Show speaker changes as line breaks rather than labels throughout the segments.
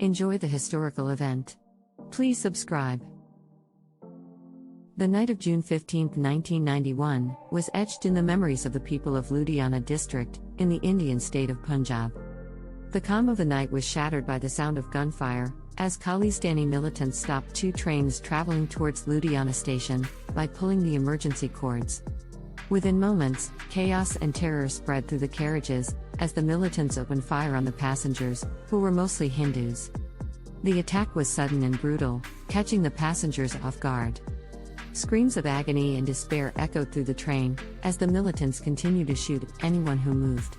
Enjoy the historical event. Please subscribe. The night of June 15, 1991, was etched in the memories of the people of Ludhiana district, in the Indian state of Punjab. The calm of the night was shattered by the sound of gunfire, as Khalistani militants stopped two trains travelling towards Ludhiana station, by pulling the emergency cords. Within moments, chaos and terror spread through the carriages, as the militants opened fire on the passengers, who were mostly Hindus. The attack was sudden and brutal, catching the passengers off guard. Screams of agony and despair echoed through the train, as the militants continued to shoot at anyone who moved.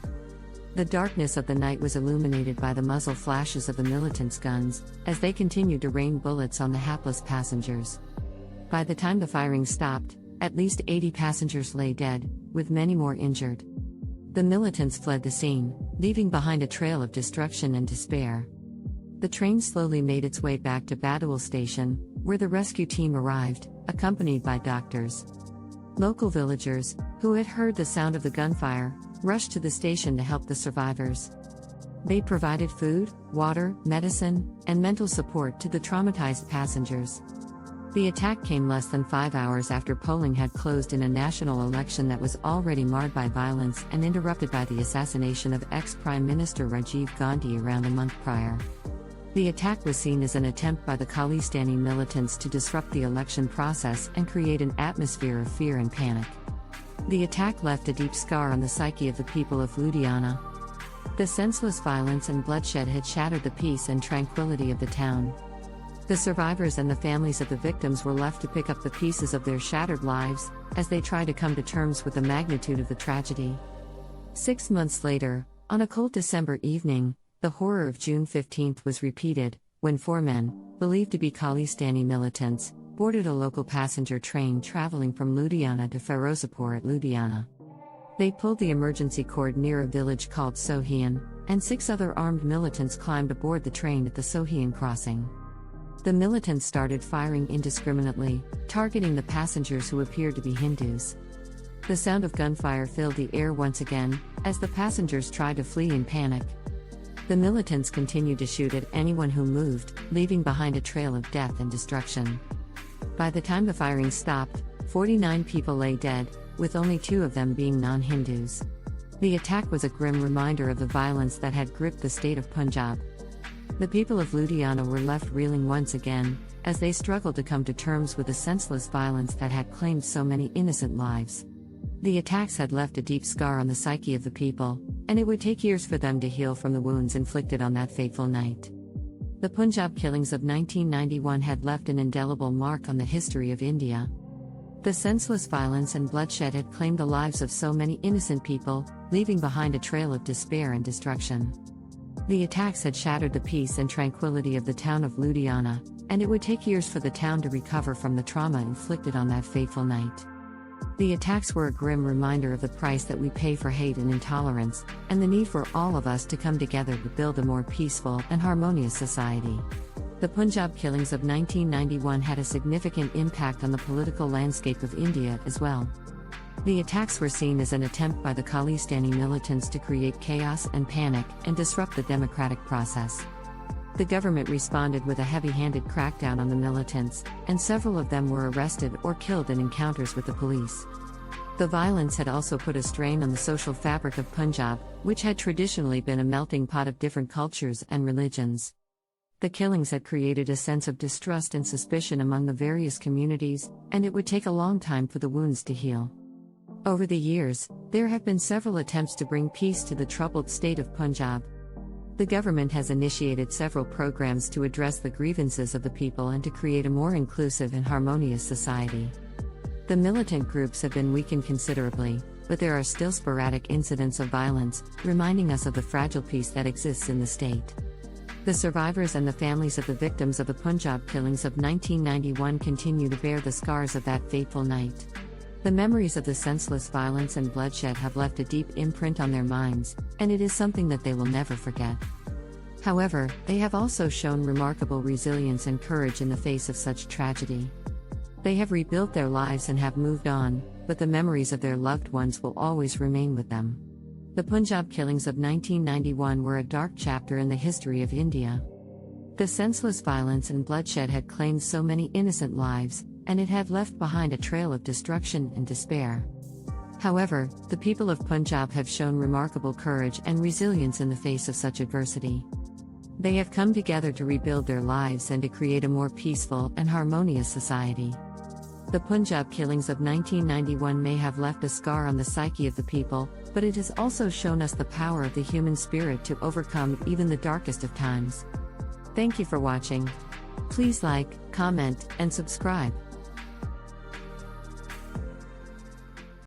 The darkness of the night was illuminated by the muzzle flashes of the militants' guns, as they continued to rain bullets on the hapless passengers. By the time the firing stopped, at least 80 passengers lay dead, with many more injured. The militants fled the scene, leaving behind a trail of destruction and despair. The train slowly made its way back to Badawal station, where the rescue team arrived, accompanied by doctors. Local villagers, who had heard the sound of the gunfire, rushed to the station to help the survivors. They provided food, water, medicine, and mental support to the traumatized passengers. The attack came less than 5 hours after polling had closed in a national election that was already marred by violence and interrupted by the assassination of ex-Prime Minister Rajiv Gandhi around a month prior. The attack was seen as an attempt by the Khalistani militants to disrupt the election process and create an atmosphere of fear and panic. The attack left a deep scar on the psyche of the people of Ludhiana. The senseless violence and bloodshed had shattered the peace and tranquility of the town. The survivors and the families of the victims were left to pick up the pieces of their shattered lives, as they tried to come to terms with the magnitude of the tragedy. 6 months later, on a cold December evening, the horror of June 15 was repeated, when 4 men, believed to be Khalistani militants, boarded a local passenger train traveling from Ludhiana to Ferozepur at Ludhiana. They pulled the emergency cord near a village called Sohian, and 6 other armed militants climbed aboard the train at the Sohian crossing. The militants started firing indiscriminately, targeting the passengers who appeared to be Hindus. The sound of gunfire filled the air once again, as the passengers tried to flee in panic. The militants continued to shoot at anyone who moved, leaving behind a trail of death and destruction. By the time the firing stopped, 49 people lay dead, with only 2 of them being non-Hindus. The attack was a grim reminder of the violence that had gripped the state of Punjab. The people of Ludhiana were left reeling once again, as they struggled to come to terms with the senseless violence that had claimed so many innocent lives. The attacks had left a deep scar on the psyche of the people, and it would take years for them to heal from the wounds inflicted on that fateful night. The Punjab Killings of 1991 had left an indelible mark on the history of India. The senseless violence and bloodshed had claimed the lives of so many innocent people, leaving behind a trail of despair and destruction. The attacks had shattered the peace and tranquility of the town of Ludhiana, and it would take years for the town to recover from the trauma inflicted on that fateful night. The attacks were a grim reminder of the price that we pay for hate and intolerance, and the need for all of us to come together to build a more peaceful and harmonious society. The Punjab Killings of 1991 had a significant impact on the political landscape of India as well. The attacks were seen as an attempt by the Khalistani militants to create chaos and panic and disrupt the democratic process. The government responded with a heavy-handed crackdown on the militants, and several of them were arrested or killed in encounters with the police. The violence had also put a strain on the social fabric of Punjab, which had traditionally been a melting pot of different cultures and religions. The killings had created a sense of distrust and suspicion among the various communities, and it would take a long time for the wounds to heal. Over the years, there have been several attempts to bring peace to the troubled state of Punjab. The government has initiated several programs to address the grievances of the people and to create a more inclusive and harmonious society. The militant groups have been weakened considerably, but there are still sporadic incidents of violence, reminding us of the fragile peace that exists in the state. The survivors and the families of the victims of the Punjab Killings of 1991 continue to bear the scars of that fateful night. The memories of the senseless violence and bloodshed have left a deep imprint on their minds, and it is something that they will never forget. However, they have also shown remarkable resilience and courage in the face of such tragedy. They have rebuilt their lives and have moved on, but the memories of their loved ones will always remain with them. The Punjab Killings of 1991 were a dark chapter in the history of India. The senseless violence and bloodshed had claimed so many innocent lives, and it had left behind a trail of destruction and despair. However, the people of Punjab have shown remarkable courage and resilience in the face of such adversity. They have come together to rebuild their lives and to create a more peaceful and harmonious society. The Punjab Killings of 1991 may have left a scar on the psyche of the people, but it has also shown us the power of the human spirit to overcome even the darkest of times. Thank you for watching. Please like, comment, and subscribe.